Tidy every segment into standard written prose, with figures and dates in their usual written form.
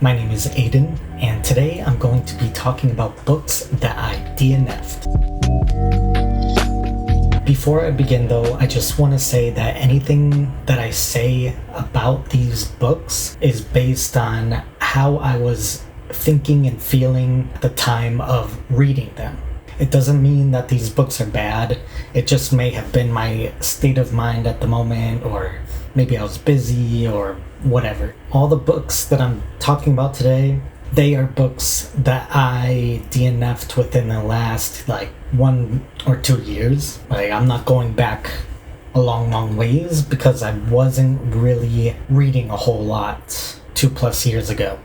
My name is Aiden, and today I'm going to be talking about books that I DNF'd. Before I begin though, I just want to say that anything that I say about these books is based on how I was thinking and feeling at the time of reading them. It doesn't mean that these books are bad, it just may have been my state of mind at the moment, or maybe I was busy or whatever. All the books that I'm talking about today, they are books that I DNF'd within the last 1 or 2 years. I'm not going back a long ways because I wasn't really reading a whole lot 2+ years ago.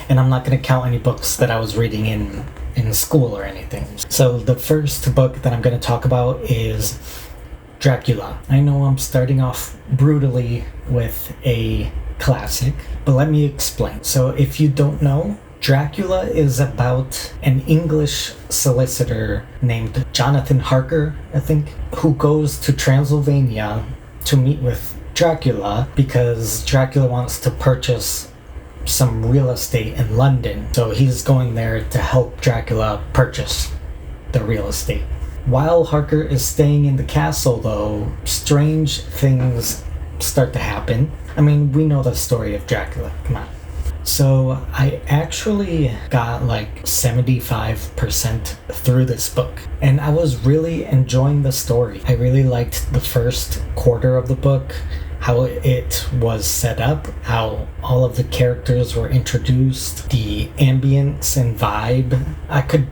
And I'm not going to count any books that I was reading in school or anything. So the first book that I'm going to talk about is Dracula. I know I'm starting off brutally with a classic, but let me explain. So if you don't know, Dracula is about an English solicitor named Jonathan Harker, I think, who goes to Transylvania to meet with Dracula because Dracula wants to purchase some real estate in London. So he's going there to help Dracula purchase the real estate. While Harker is staying in the castle, though, strange things start to happen. I mean, we know the story of Dracula, come on. So I actually got 75% through this book, and I was really enjoying the story. I really liked the first quarter of the book, how it was set up, how all of the characters were introduced, the ambience and vibe. I could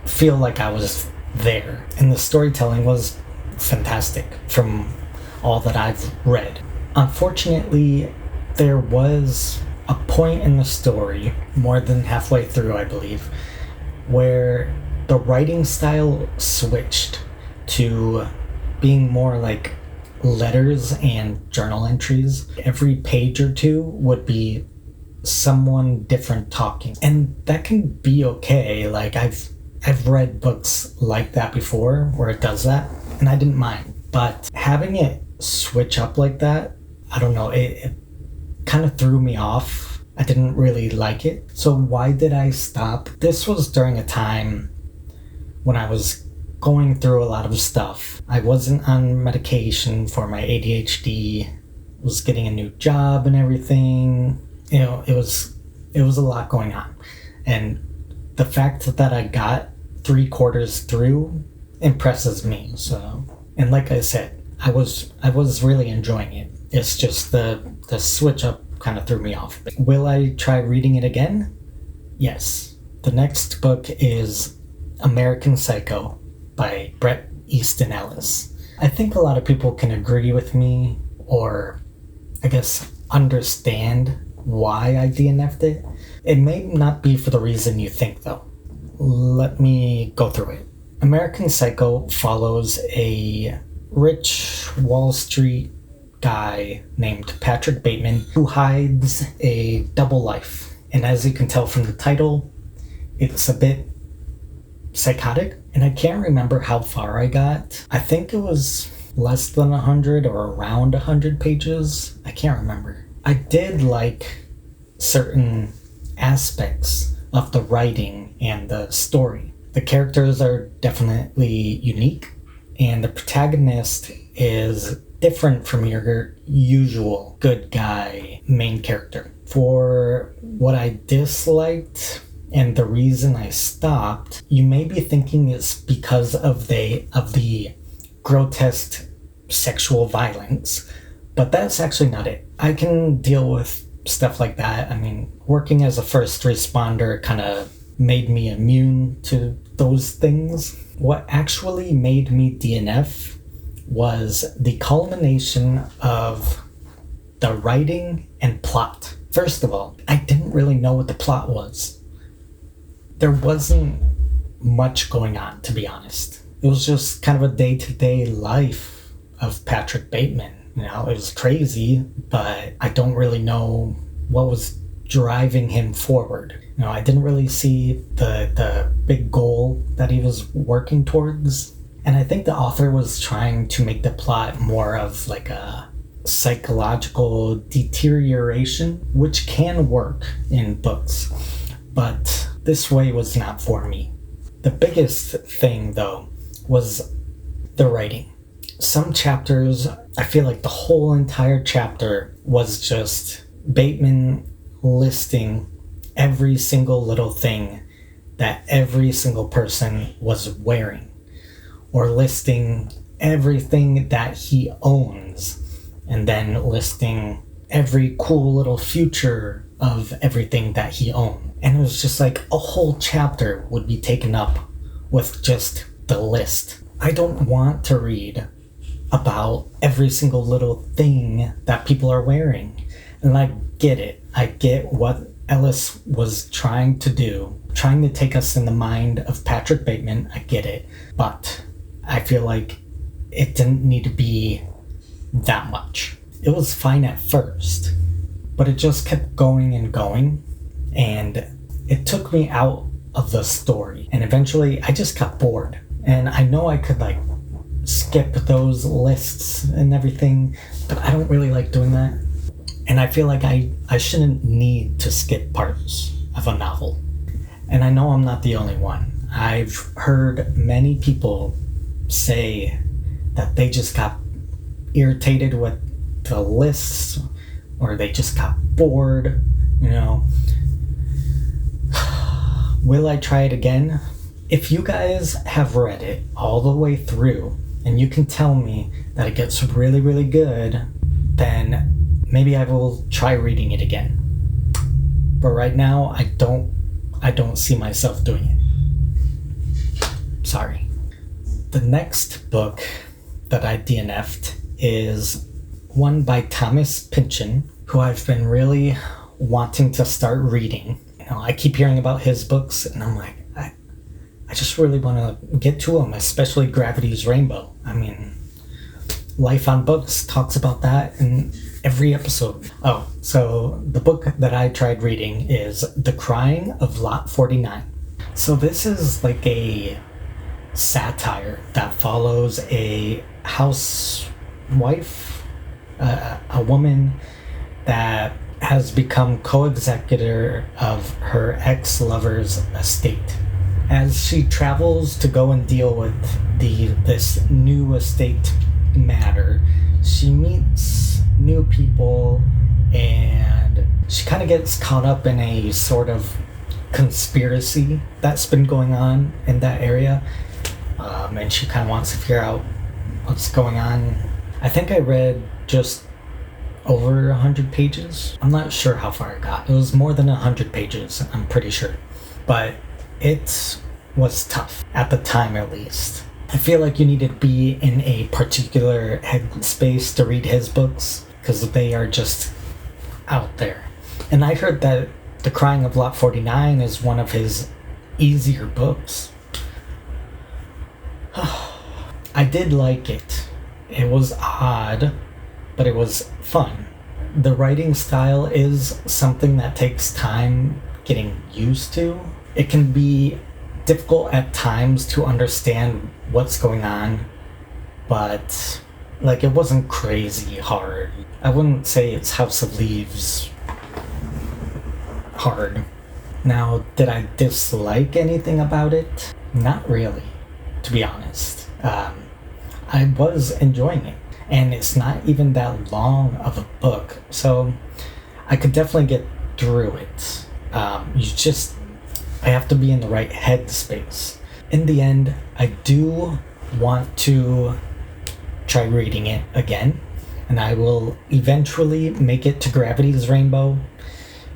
feel like I was there, and the storytelling was fantastic from all that I've read. Unfortunately, there was a point in the story, more than halfway through I believe, where the writing style switched to being more like letters and journal entries. Every page or two would be someone different talking, and that can be okay. I've read books like that before where it does that, and I didn't mind. But having it switch up like that, I don't know, it kind of threw me off. I didn't really like it. So why did I stop? This was during a time when I was going through a lot of stuff. I wasn't on medication for my ADHD, was getting a new job and everything. It was a lot going on. And the fact that I got 3/4 through impresses me. So, and like I said, I was really enjoying it. It's just the switch up kind of threw me off. Will I try reading it again? Yes. The next book is American Psycho by Bret Easton Ellis. I think a lot of people can agree with me, or I guess understand why I DNF'd it. It may not be for the reason you think though. Let me go through it. American Psycho follows a rich Wall Street guy named Patrick Bateman who hides a double life. And as you can tell from the title, it's a bit psychotic. And I can't remember how far I got. I think it was less than 100 or around 100 pages. I can't remember. I did like certain aspects of the writing and the story. The characters are definitely unique, and the protagonist is different from your usual good guy main character. For what I disliked and the reason I stopped, you may be thinking it's because of the grotesque sexual violence, but that's actually not it. I can deal with stuff like that. I mean, working as a first responder kind of made me immune to those things. What actually made me DNF was the culmination of the writing and plot. First of all, I didn't really know what the plot was. There wasn't much going on, to be honest. It was just kind of a day-to-day life of Patrick Bateman. It was crazy, but I don't really know what was driving him forward. I didn't really see the big goal that he was working towards. And I think the author was trying to make the plot more of like a psychological deterioration, which can work in books, but this way was not for me. The biggest thing, though, was the writing. Some chapters, I feel like the whole entire chapter was just Bateman listing every single little thing that every single person was wearing, or listing everything that he owns, and then listing every cool little future of everything that he owned. And it was just like a whole chapter would be taken up with just the list. I don't want to read about every single little thing that people are wearing. And I get it. I get what Ellis was trying to do, trying to take us in the mind of Patrick Bateman. I get it. But I feel like it didn't need to be that much. It was fine at first, but it just kept going and going, and it took me out of the story. And eventually I just got bored. And I know I could like skip those lists and everything, but I don't really like doing that. And I feel like I shouldn't need to skip parts of a novel. And I know I'm not the only one. I've heard many people say that they just got irritated with the lists, or they just got bored, you know. Will I try it again? If you guys have read it all the way through and you can tell me that it gets really, really good, then maybe I will try reading it again. But right now, I don't see myself doing it. Sorry. The next book that I DNF'd is one by Thomas Pynchon, who I've been really wanting to start reading. You know, I keep hearing about his books, and I'm like, I just really want to get to them, especially Gravity's Rainbow. I mean, Life on Books talks about that in every episode. Oh, so the book that I tried reading is The Crying of Lot 49. So this is like a satire that follows a housewife, a woman that has become co-executor of her ex-lover's estate. As she travels to go and deal with this new estate matter, she meets new people, and she kind of gets caught up in a sort of conspiracy that's been going on in that area, and she kind of wants to figure out what's going on. I think I read just over 100 pages. I'm not sure how far I got. It was more than 100 pages, I'm pretty sure. But it was tough, at the time at least. I feel like you need to be in a particular headspace to read his books, because they are just out there. And I heard that The Crying of Lot 49 is one of his easier books. I did like it. It was odd, but it was fun. The writing style is something that takes time getting used to. It can be difficult at times to understand what's going on, but like, it wasn't crazy hard. I wouldn't say it's House of Leaves hard. Now, did I dislike anything about it? Not really, to be honest. I was enjoying it, and it's not even that long of a book, so I could definitely get through it. I have to be in the right headspace. In the end, I do want to try reading it again, and I will eventually make it to Gravity's Rainbow,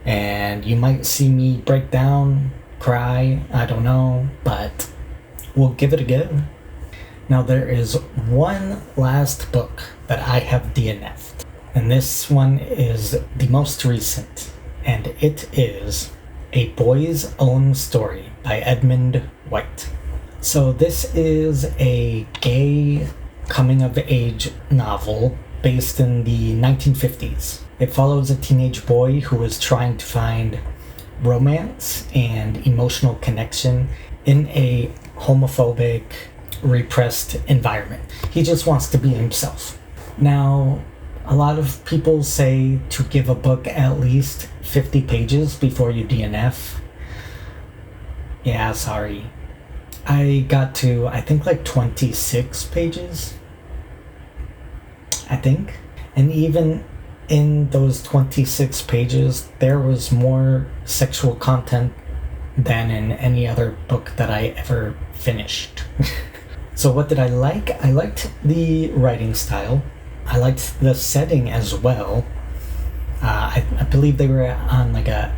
and you might see me break down, cry, I don't know, but we'll give it a go. Now, there is one last book that I have DNF'd, and this one is the most recent, and it is A Boy's Own Story by Edmund White. So this is a gay coming-of-age novel based in the 1950s. It follows a teenage boy who is trying to find romance and emotional connection in a homophobic, repressed environment. He just wants to be himself. Now, A lot of people say to give a book at least 50 pages before you DNF. Yeah, sorry. I got to, I think, like 26 pages. I think. And even in those 26 pages, there was more sexual content than in any other book that I ever finished. So what did I like? I liked the writing style. I liked the setting as well. I believe they were on at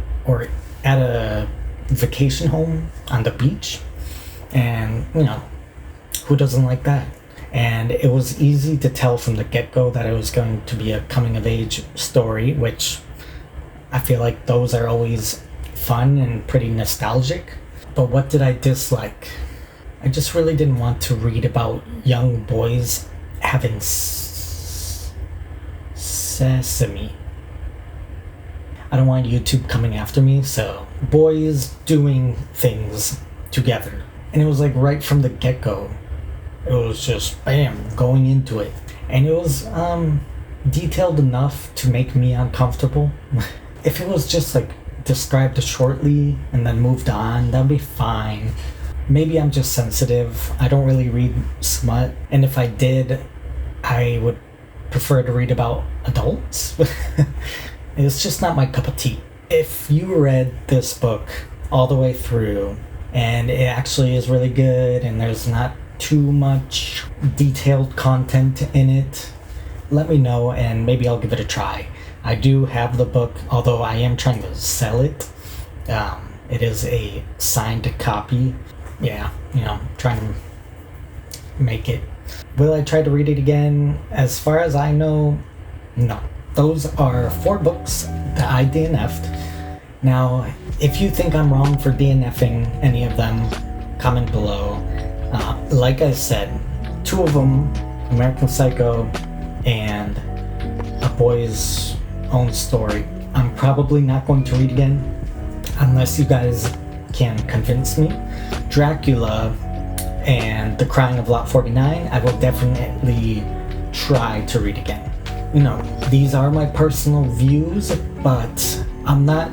a vacation home on the beach. And, who doesn't like that? And it was easy to tell from the get-go that it was going to be a coming-of-age story, which I feel like those are always fun and pretty nostalgic. But what did I dislike? I just really didn't want to read about young boys having sesame. I don't want YouTube coming after me, so boys doing things together. And it was like right from the get-go. It was just bam, going into it. And it was detailed enough to make me uncomfortable. If it was just like described shortly and then moved on, that'd be fine. Maybe I'm just sensitive. I don't really read smut. And if I did, I would prefer to read about adults. It's just not my cup of tea. If you read this book all the way through, and it actually is really good, and there's not too much detailed content in it, let me know and maybe I'll give it a try. I do have the book, although I am trying to sell it. It is a signed copy. Yeah, trying to make it. Will I try to read it again? As far as I know, no. Those are 4 books that I DNF'd. Now, if you think I'm wrong for DNFing any of them, comment below. Like I said, 2 of them, American Psycho and A Boy's Own Story, I'm probably not going to read again, unless you guys can convince me. Dracula and The Crying of Lot 49, I will definitely try to read again. These are my personal views, but I'm not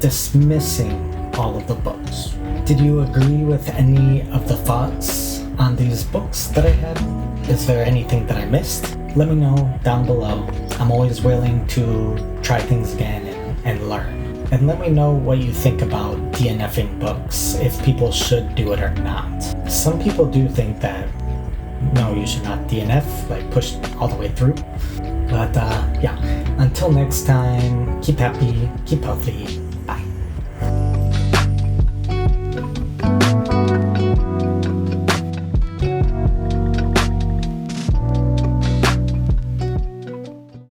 dismissing all of the books. Did you agree with any of the thoughts on these books that I had? Is there anything that I missed? Let me know down below. I'm always willing to try things again and learn. And let me know what you think about DNFing books, if people should do it or not. Some people do think that, no, you should not DNF, like push all the way through. But yeah, until next time, keep happy, keep healthy,